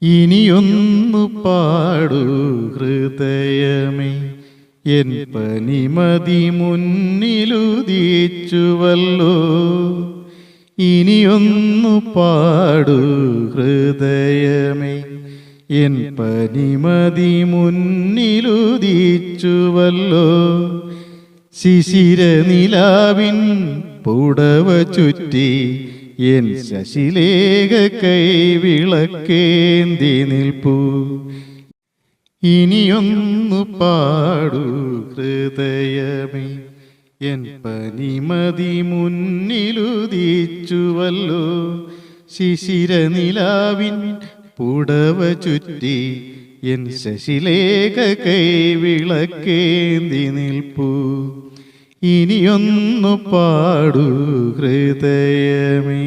ഇനിയൊന്നു പാടൂ ഹൃദയമേ, എൻ പനിമതി മുന്നിലുദിച്ചുവല്ലോ. ഇനിയൊന്നു പാടൂ ഹൃദയമേ, എൻ പനിമതി മുന്നിലുദിച്ചുവല്ലോ. ശിശിരനിലാവിൻ പുടവ ചുറ്റി എൻ ശശിലേഖ കൈവിളക്കേന്തി നിൽപ്പൂ. ഇനിയൊന്നു പാടൂ ഹൃദയമേ, എൻ പനിമതി മുന്നിലുദിച്ചുവല്ലോ. ശിശിരനിലാവിൻ പുടവ ചുറ്റി എൻ ശശിലേഖ കൈവിളക്കേന്തി നിൽപ്പൂ. ഇനിയൊന്നു പാടൂ ഹൃദയമേ.